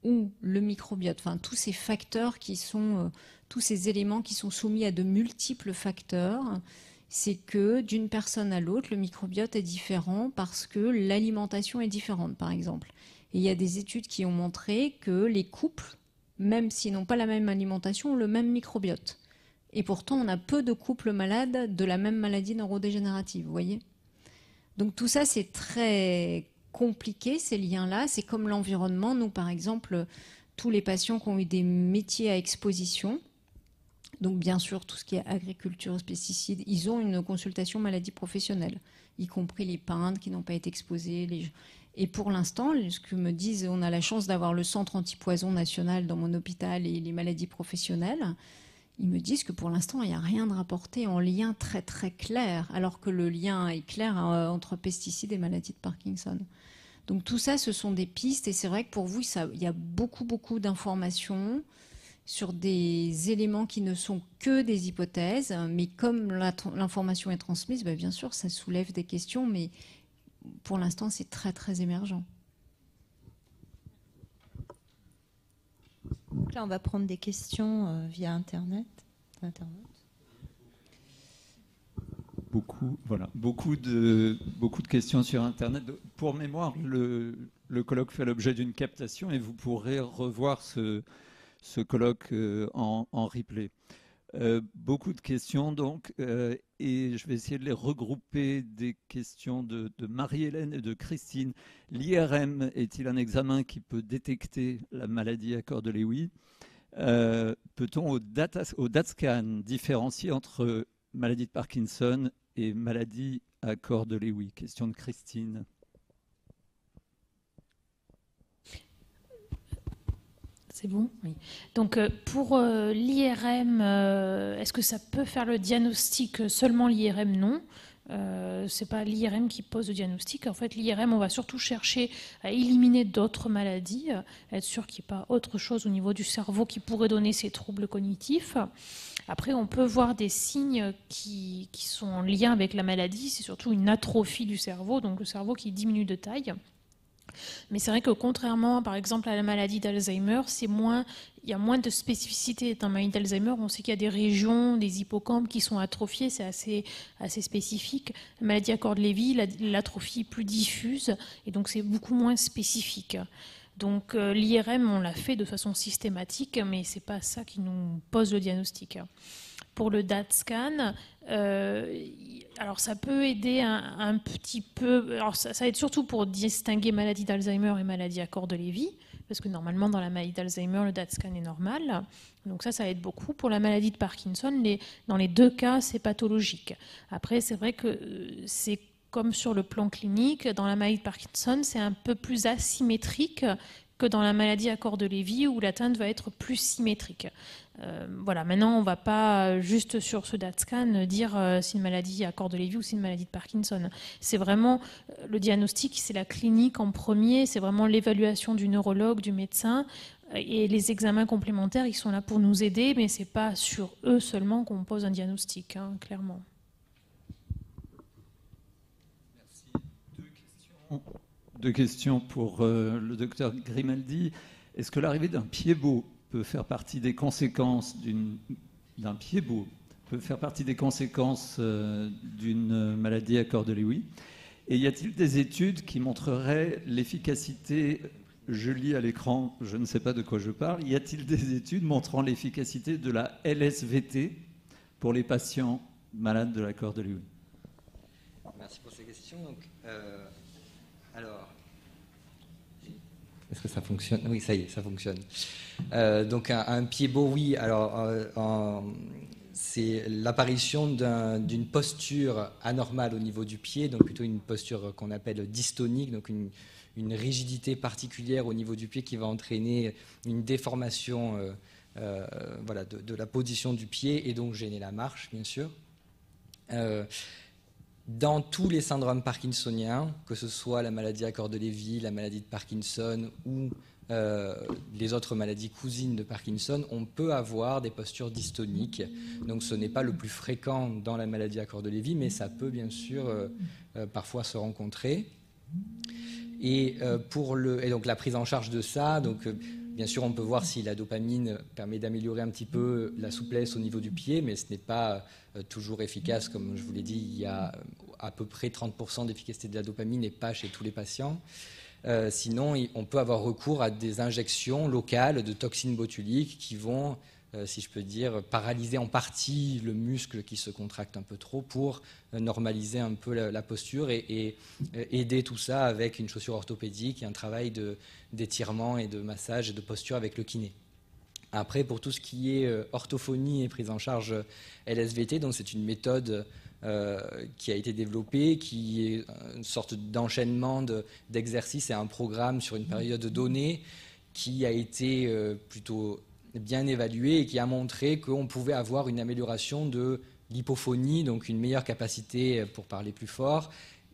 ou le microbiote, enfin tous ces facteurs qui sont, tous ces éléments qui sont soumis à de multiples facteurs, c'est que d'une personne à l'autre, le microbiote est différent parce que l'alimentation est différente, par exemple. Et il y a des études qui ont montré que les couples, même s'ils n'ont pas la même alimentation, ont le même microbiote. Et pourtant, on a peu de couples malades de la même maladie neurodégénérative, vous voyez. Donc tout ça, c'est très compliqué, ces liens-là. C'est comme l'environnement. Nous, par exemple, tous les patients qui ont eu des métiers à exposition, donc bien sûr, tout ce qui est agriculture, pesticides, ils ont une consultation maladie professionnelle, y compris les peintres qui n'ont pas été exposés, Et pour l'instant, ce que me disent, on a la chance d'avoir le centre antipoison national dans mon hôpital et les maladies professionnelles. Ils me disent que pour l'instant, il n'y a rien de rapporté en lien très très clair, alors que le lien est clair entre pesticides et maladies de Parkinson. Donc tout ça, ce sont des pistes, et c'est vrai que pour vous, il y a beaucoup d'informations sur des éléments qui ne sont que des hypothèses, mais comme l'information est transmise, bien sûr, ça soulève des questions, mais pour l'instant, c'est très, très émergent. Donc là, on va prendre des questions via Internet. Beaucoup de questions sur Internet. Pour mémoire, le colloque fait l'objet d'une captation et vous pourrez revoir ce colloque en replay. Beaucoup de questions donc, et je vais essayer de les regrouper. Des questions de Marie-Hélène et de Christine. L'IRM est-il un examen qui peut détecter la maladie à corps de Lewy? Peut-on au DaTscan différencier entre maladie de Parkinson et maladie à corps de Lewy? Question de Christine. C'est bon, oui. Donc pour l'IRM, est-ce que ça peut faire le diagnostic? Seulement l'IRM, non. C'est pas l'IRM qui pose le diagnostic. En fait, l'IRM, on va surtout chercher à éliminer d'autres maladies, être sûr qu'il n'y ait pas autre chose au niveau du cerveau qui pourrait donner ces troubles cognitifs. Après, on peut voir des signes qui sont en lien avec la maladie. C'est surtout une atrophie du cerveau, donc le cerveau qui diminue de taille. Mais c'est vrai que contrairement, par exemple, à la maladie d'Alzheimer, il y a moins de spécificité. Dans la maladie d'Alzheimer, on sait qu'il y a des régions, des hippocampes qui sont atrophiées, c'est assez spécifique. La maladie à corps de Lévy, l'atrophie est plus diffuse, et donc c'est beaucoup moins spécifique. Donc l'IRM, on l'a fait de façon systématique, mais ce n'est pas ça qui nous pose le diagnostic. Pour le DaTscan, alors ça peut aider un petit peu. Alors ça aide surtout pour distinguer maladie d'Alzheimer et maladie à corps de Lévy, parce que normalement dans la maladie d'Alzheimer, le DaTscan est normal. Donc ça aide beaucoup. Pour la maladie de Parkinson, dans les 2 cas, c'est pathologique. Après, c'est vrai que c'est comme sur le plan clinique, dans la maladie de Parkinson, c'est un peu plus asymétrique que dans la maladie à corps de Lévy, où l'atteinte va être plus symétrique. Voilà, maintenant, on ne va pas juste sur ce DaTscan dire si une maladie à corps de Lévy ou si une maladie de Parkinson. C'est vraiment le diagnostic, c'est la clinique en premier, c'est vraiment l'évaluation du neurologue, du médecin, et les examens complémentaires, ils sont là pour nous aider, mais ce n'est pas sur eux seulement qu'on pose un diagnostic, hein, clairement. Merci. Deux questions pour le docteur Grimaldi. Est-ce que l'arrivée d'un pied-bot peut faire partie des conséquences d'un pied-bot peut faire partie des conséquences d'une maladie à corps de Lewy? Et y a-t-il des études qui montreraient l'efficacité, je lis à l'écran, je ne sais pas de quoi je parle, y a-t-il des études montrant l'efficacité de la LSVT pour les patients malades de la corde de Lewin? Merci pour ces questions. Donc, alors, est-ce que ça fonctionne? Oui, ça y est, ça fonctionne. Donc un pied beau, oui. Alors, c'est l'apparition d'une posture anormale au niveau du pied, donc plutôt une posture qu'on appelle dystonique, donc une rigidité particulière au niveau du pied qui va entraîner une déformation voilà, de la position du pied et donc gêner la marche, bien sûr. Dans tous les syndromes parkinsoniens, que ce soit la maladie à corde de Lévy, la maladie de Parkinson ou les autres maladies cousines de Parkinson, on peut avoir des postures dystoniques. Donc ce n'est pas le plus fréquent dans la maladie à corde de Lévy, mais ça peut bien sûr parfois se rencontrer. Et donc la prise en charge de ça, donc bien sûr on peut voir si la dopamine permet d'améliorer un petit peu la souplesse au niveau du pied, mais ce n'est pas toujours efficace. Comme je vous l'ai dit, il y a à peu près 30% d'efficacité de la dopamine et pas chez tous les patients. Sinon, on peut avoir recours à des injections locales de toxines botuliques qui vont, si je peux dire, paralyser en partie le muscle qui se contracte un peu trop pour normaliser un peu la posture et aider tout ça avec une chaussure orthopédique et un travail d'étirement et de massage et de posture avec le kiné. Après, pour tout ce qui est orthophonie et prise en charge LSVT, donc c'est une méthode qui a été développé, qui est une sorte d'enchaînement d'exercices et un programme sur une période donnée qui a été plutôt bien évalué et qui a montré qu'on pouvait avoir une amélioration de l'hypophonie, donc une meilleure capacité pour parler plus fort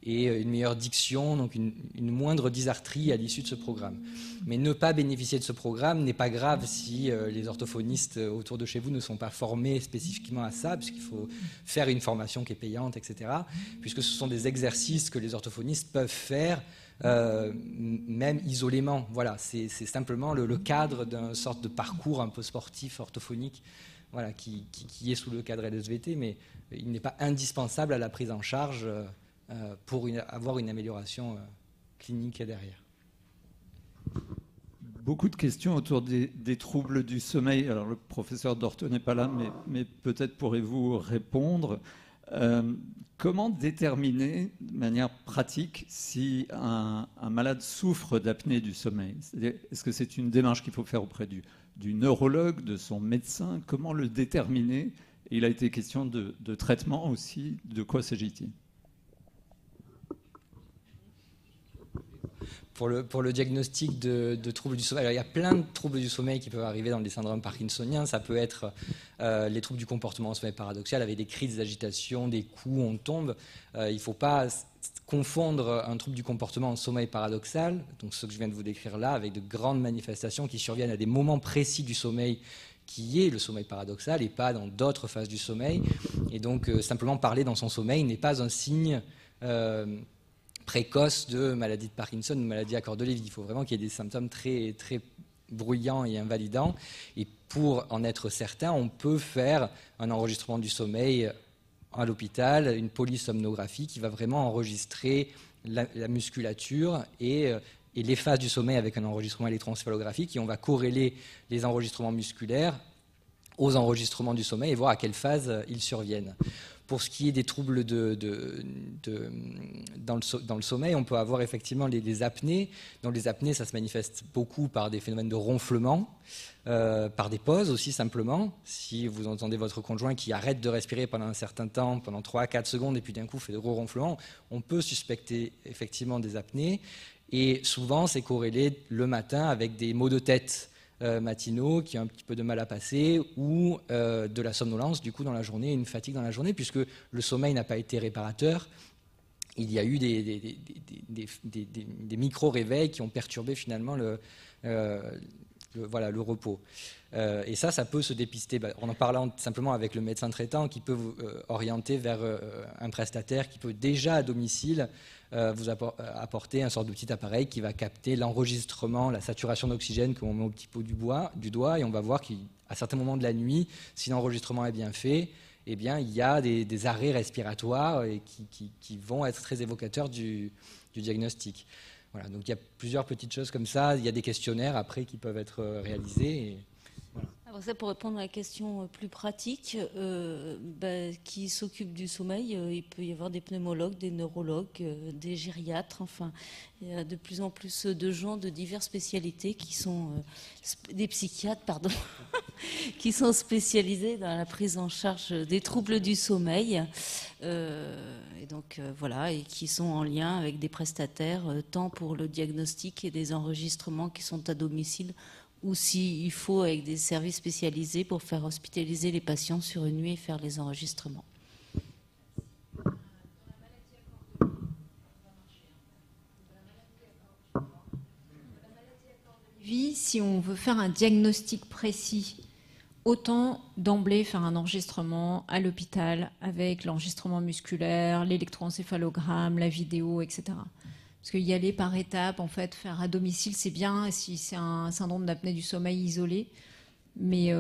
et une meilleure diction, donc une moindre dysarthrie à l'issue de ce programme. Mais ne pas bénéficier de ce programme n'est pas grave si les orthophonistes autour de chez vous ne sont pas formés spécifiquement à ça, puisqu'il faut faire une formation qui est payante, etc., puisque ce sont des exercices que les orthophonistes peuvent faire même isolément. Voilà, c'est simplement le cadre d'une sorte de parcours un peu sportif, orthophonique, voilà, qui est sous le cadre LSVT, mais il n'est pas indispensable à la prise en charge pour avoir une amélioration clinique derrière. Beaucoup de questions autour des troubles du sommeil. Alors le professeur Dorthe n'est pas là, mais peut-être pourrez-vous répondre. Comment déterminer de manière pratique si un malade souffre d'apnée du sommeil? Est-ce que c'est une démarche qu'il faut faire auprès du neurologue, de son médecin? Comment le déterminer? Et il a été question de traitement aussi. De quoi s'agit-il? Pour le diagnostic de troubles du sommeil, alors il y a plein de troubles du sommeil qui peuvent arriver dans les syndromes parkinsoniens. Ça peut être les troubles du comportement en sommeil paradoxal avec des crises d'agitation, des coups, on tombe. Il ne faut pas confondre un trouble du comportement en sommeil paradoxal, donc ce que je viens de vous décrire là, avec de grandes manifestations qui surviennent à des moments précis du sommeil qui est le sommeil paradoxal et pas dans d'autres phases du sommeil. Et donc simplement parler dans son sommeil n'est pas un signe précoce de maladie de Parkinson ou maladie à corde de Lévy. Il faut vraiment qu'il y ait des symptômes très, très bruyants et invalidants. Et pour en être certain, on peut faire un enregistrement du sommeil à l'hôpital, une polysomnographie qui va vraiment enregistrer la musculature et les phases du sommeil avec un enregistrement électroencéphalographique. Et on va corréler les enregistrements musculaires aux enregistrements du sommeil et voir à quelle phase ils surviennent. Pour ce qui est des troubles dans le sommeil, on peut avoir effectivement les apnées. Dans les apnées, ça se manifeste beaucoup par des phénomènes de ronflement, par des pauses aussi simplement. Si vous entendez votre conjoint qui arrête de respirer pendant un certain temps, pendant 3 à 4 secondes, et puis d'un coup fait de gros ronflements, on peut suspecter effectivement des apnées. Et souvent, c'est corrélé le matin avec des maux de tête matinaux qui ont un petit peu de mal à passer ou de la somnolence du coup dans la journée, une fatigue dans la journée puisque le sommeil n'a pas été réparateur. Il y a eu des micro-réveils qui ont perturbé finalement le repos. Et ça peut se dépister en parlant simplement avec le médecin traitant qui peut vous orienter vers un prestataire qui peut déjà à domicile vous apporter un sort de petit appareil qui va capter l'enregistrement, la saturation d'oxygène qu'on met au petit bout du doigt et on va voir qu'à certains moments de la nuit, si l'enregistrement est bien fait, eh bien, il y a des arrêts respiratoires et qui vont être très évocateurs du diagnostic. Voilà, donc il y a plusieurs petites choses comme ça. Il y a des questionnaires après qui peuvent être réalisés. Et voilà. Alors ça, pour répondre à la question plus pratique, qui s'occupe du sommeil, il peut y avoir des pneumologues, des neurologues, des gériatres, enfin, il y a de plus en plus de gens de diverses spécialités qui sont des psychiatres, pardon, qui sont spécialisés dans la prise en charge des troubles du sommeil, et donc voilà, et qui sont en lien avec des prestataires, tant pour le diagnostic et des enregistrements qui sont à domicile, ou s'il faut avec des services spécialisés pour faire hospitaliser les patients sur une nuit et faire les enregistrements. Si on veut faire un diagnostic précis, autant d'emblée faire un enregistrement à l'hôpital avec l'enregistrement musculaire, l'électroencéphalogramme, la vidéo, etc. Parce qu'y aller par étapes, en fait, faire à domicile, c'est bien si c'est un syndrome d'apnée du sommeil isolé. Mais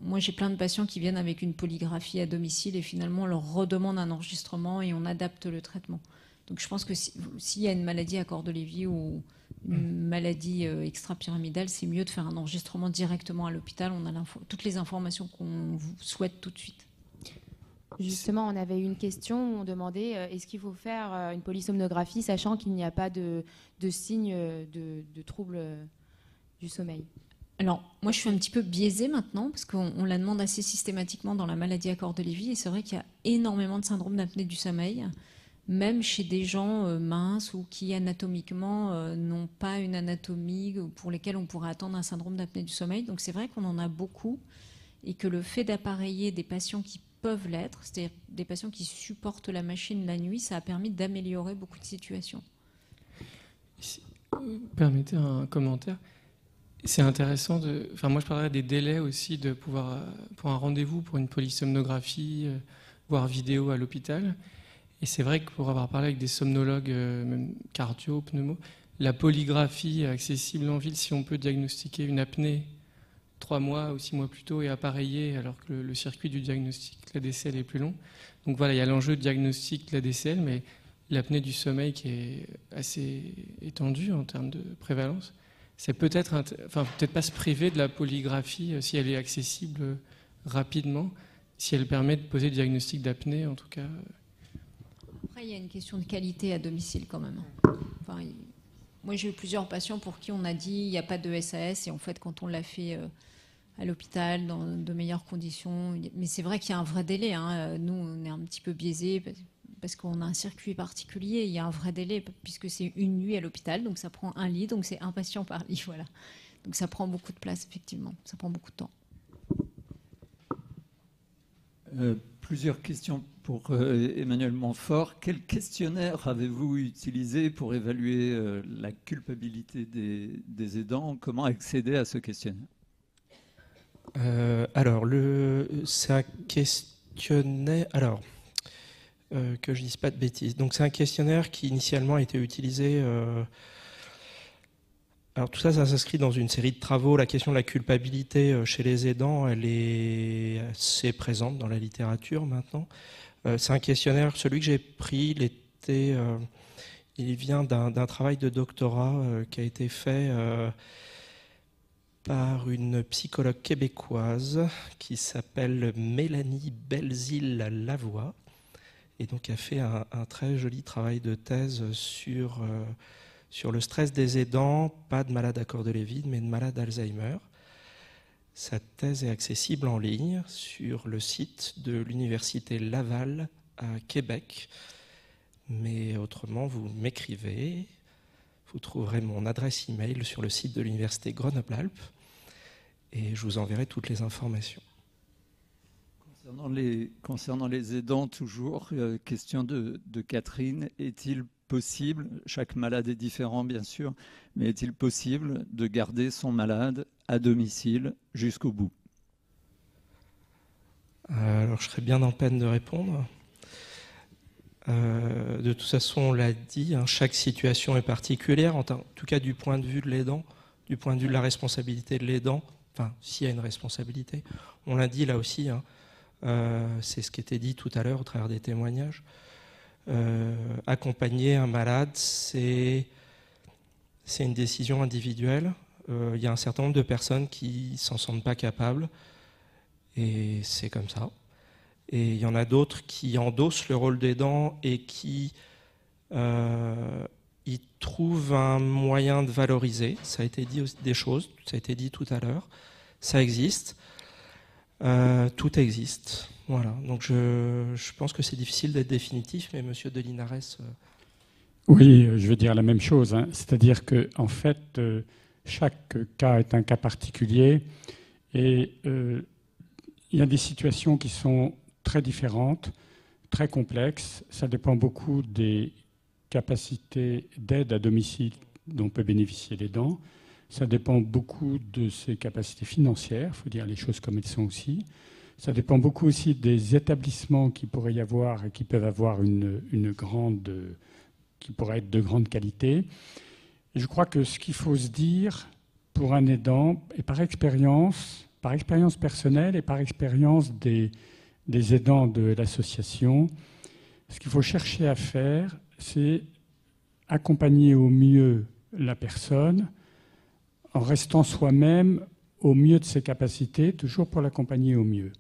moi, j'ai plein de patients qui viennent avec une polygraphie à domicile et finalement, on leur redemande un enregistrement et on adapte le traitement. Donc, je pense que s'il y a une maladie à corde de Lévy ou une maladie extra-pyramidale, c'est mieux de faire un enregistrement directement à l'hôpital. On a toutes les informations qu'on souhaite tout de suite. Justement, on avait une question où on demandait est-ce qu'il faut faire une polysomnographie sachant qu'il n'y a pas de signes de troubles du sommeil? Alors, moi, je suis un petit peu biaisée maintenant parce qu'on la demande assez systématiquement dans la maladie à corde de Lévy et c'est vrai qu'il y a énormément de syndromes d'apnée du sommeil, même chez des gens minces ou qui anatomiquement n'ont pas une anatomie pour lesquelles on pourrait attendre un syndrome d'apnée du sommeil. Donc, c'est vrai qu'on en a beaucoup et que le fait d'appareiller des patients qui peuvent l'être, c'est-à-dire des patients qui supportent la machine la nuit, ça a permis d'améliorer beaucoup de situations. Si vous permettez un commentaire, c'est intéressant Enfin, moi, je parlerais des délais aussi de pouvoir pour un rendez-vous pour une polysomnographie, voire vidéo à l'hôpital. Et c'est vrai que pour avoir parlé avec des somnologues, même cardio, pneumo, la polygraphie accessible en ville, si on peut diagnostiquer une apnée 3 mois ou 6 mois plus tôt et appareillé alors que le circuit du diagnostic de la DCL est plus long. Donc voilà, il y a l'enjeu de diagnostic de la DCL, mais l'apnée du sommeil qui est assez étendue en termes de prévalence. C'est peut-être pas se priver de la polygraphie si elle est accessible rapidement, si elle permet de poser le diagnostic d'apnée en tout cas. Après, il y a une question de qualité à domicile quand même. Enfin, moi, j'ai eu plusieurs patients pour qui on a dit il n'y a pas de SAS et en fait, quand on l'a fait à l'hôpital dans de meilleures conditions, mais c'est vrai qu'il y a un vrai délai. Hein. Nous, on est un petit peu biaisés parce qu'on a un circuit particulier. Il y a un vrai délai puisque c'est une nuit à l'hôpital, donc ça prend un lit, donc c'est un patient par lit, voilà. Donc ça prend beaucoup de place, effectivement. Ça prend beaucoup de temps. Plusieurs questions pour Emmanuel Montfort. Quel questionnaire avez-vous utilisé pour évaluer la culpabilité des aidants? Comment accéder à ce questionnaire? C'est un questionnaire. Que je ne dise pas de bêtises. Donc, c'est un questionnaire qui initialement a été utilisé. Alors, tout ça, ça s'inscrit dans une série de travaux. La question de la culpabilité chez les aidants, elle est assez présente dans la littérature maintenant. C'est un questionnaire, celui que j'ai pris, il vient d'un travail de doctorat qui a été fait par une psychologue québécoise qui s'appelle Mélanie Belzile-Lavoie, et donc a fait un très joli travail de thèse sur le stress des aidants, pas de malades à corde de Lévy, mais de malades d'Alzheimer. Sa thèse est accessible en ligne sur le site de l'Université Laval à Québec. Mais autrement, vous m'écrivez, vous trouverez mon adresse email sur le site de l'Université Grenoble-Alpes et je vous enverrai toutes les informations. Concernant les aidants, toujours, question de Catherine, est-il possible, chaque malade est différent bien sûr, mais est-il possible de garder son malade à domicile jusqu'au bout? Alors je serais bien en peine de répondre. De toute façon, on l'a dit, hein, chaque situation est particulière, en tout cas du point de vue de l'aidant, du point de vue de la responsabilité de l'aidant, enfin s'il y a une responsabilité. On l'a dit là aussi, hein, C'est ce qui était dit tout à l'heure au travers des témoignages. Accompagner un malade, c'est une décision individuelle. Il y a un certain nombre de personnes qui ne s'en sentent pas capables, et c'est comme ça. Et il y en a d'autres qui endossent le rôle d'aidant et qui y trouvent un moyen de valoriser. Ça a été dit aussi, des choses, ça a été dit tout à l'heure. Ça existe. Tout existe. Voilà. Donc je pense que c'est difficile d'être définitif, mais Monsieur de Linares... Oui, je veux dire la même chose. Hein. C'est-à-dire que, en fait, chaque cas est un cas particulier et il y a des situations qui sont très différentes, très complexes. Ça dépend beaucoup des capacités d'aide à domicile dont peut bénéficier l'aidant. Ça dépend beaucoup de ses capacités financières, il faut dire les choses comme elles sont aussi. Ça dépend beaucoup aussi des établissements qu'il pourrait y avoir et qui peuvent avoir qui pourrait être de grande qualité. Et je crois que ce qu'il faut se dire pour un aidant, et par expérience personnelle et par expérience des aidants de l'association, ce qu'il faut chercher à faire, c'est accompagner au mieux la personne en restant soi-même au mieux de ses capacités, toujours pour l'accompagner au mieux.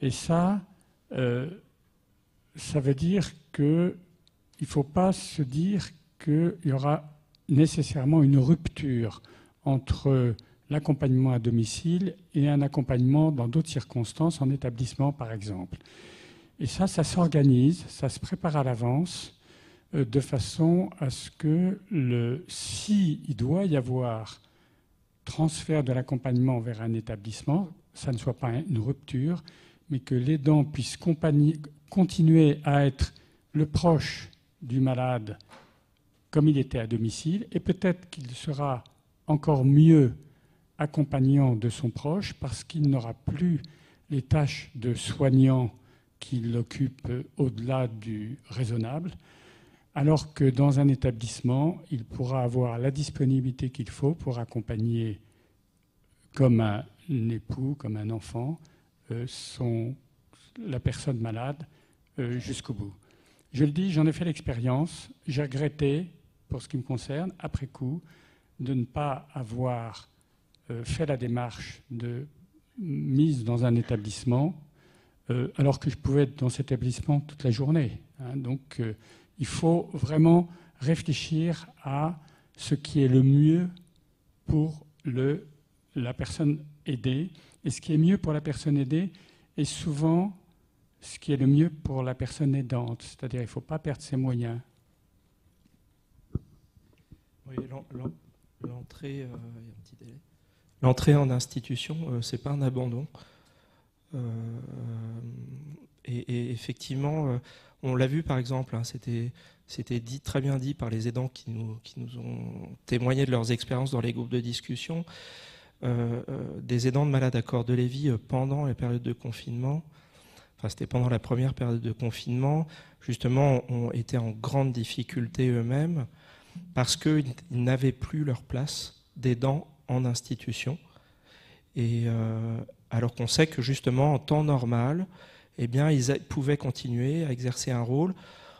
Et ça veut dire qu'il ne faut pas se dire qu'il y aura nécessairement une rupture entre l'accompagnement à domicile et un accompagnement dans d'autres circonstances, en établissement par exemple. Et ça s'organise, ça se prépare à l'avance, de façon à ce que s'il doit y avoir transfert de l'accompagnement vers un établissement, ça ne soit pas une rupture, mais que l'aidant puisse continuer à être le proche du malade comme il était à domicile, et peut-être qu'il sera encore mieux accompagnant de son proche parce qu'il n'aura plus les tâches de soignant qui l'occupent au-delà du raisonnable, alors que dans un établissement, il pourra avoir la disponibilité qu'il faut pour accompagner comme un époux, comme un enfant, la personne malade jusqu'au bout. Je le dis, j'en ai fait l'expérience. J'ai regretté, pour ce qui me concerne, après coup, de ne pas avoir fait la démarche de mise dans un établissement, alors que je pouvais être dans cet établissement toute la journée. Hein. Donc, il faut vraiment réfléchir à ce qui est le mieux pour la personne aidée. Et ce qui est mieux pour la personne aidée est souvent ce qui est le mieux pour la personne aidante. C'est-à-dire qu'il ne faut pas perdre ses moyens. Oui, l'entrée en institution, ce n'est pas un abandon. Et effectivement, on l'a vu par exemple, hein, c'était très bien dit par les aidants qui nous ont témoigné de leurs expériences dans les groupes de discussion. Des aidants de malades à corps de Lévy pendant les périodes de confinement, enfin c'était pendant la première période de confinement, justement ont été en grande difficulté eux-mêmes parce qu'ils n'avaient plus leur place d'aidants en institution. Et alors qu'on sait que justement en temps normal, eh bien, ils pouvaient continuer à exercer un rôle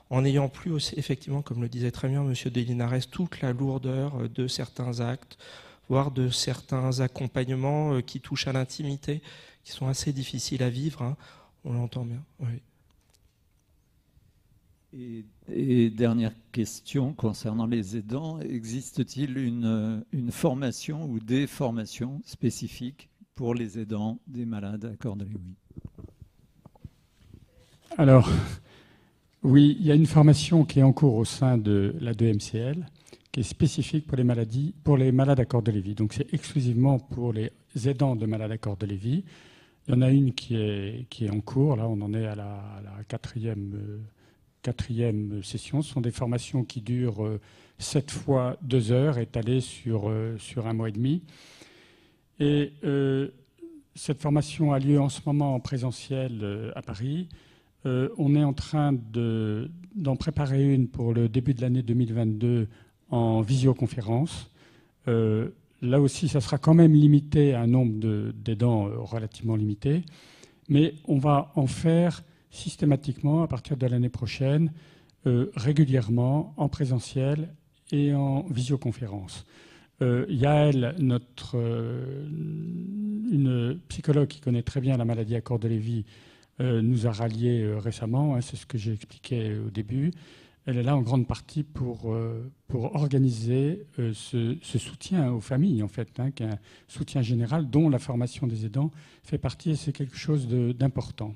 en n'ayant plus aussi, effectivement, comme le disait très bien M. de Linares, toute la lourdeur de certains actes, voire de certains accompagnements qui touchent à l'intimité, qui sont assez difficiles à vivre, hein. On l'entend bien. Oui. Et dernière question concernant les aidants, existe-t-il une formation ou des formations spécifiques pour les aidants des malades à corps de Lévy? Alors, oui, il y a une formation qui est en cours au sein de la 2MCL, qui est spécifique pour les malades à corps de Lévy. Donc c'est exclusivement pour les aidants de malades à corps de Lévy. Il y en a une qui est en cours, là on en est à la quatrième session. Ce sont des formations qui durent 7 fois 2 heures, étalées sur 1 mois et demi. Et cette formation a lieu en ce moment en présentiel à Paris. On est en train d'en préparer une pour le début de l'année 2022 en visioconférence. Là aussi, ça sera quand même limité à un nombre d'aidants relativement limité. Mais on va en faire systématiquement à partir de l'année prochaine, régulièrement, en présentiel et en visioconférence. Yael, une psychologue qui connaît très bien la maladie à corps de Lévy, nous a ralliés récemment, hein, c'est ce que j'ai expliqué au début. Elle est là en grande partie pour organiser ce soutien aux familles, en fait, hein, qui est un soutien général dont la formation des aidants fait partie, et c'est quelque chose d'important.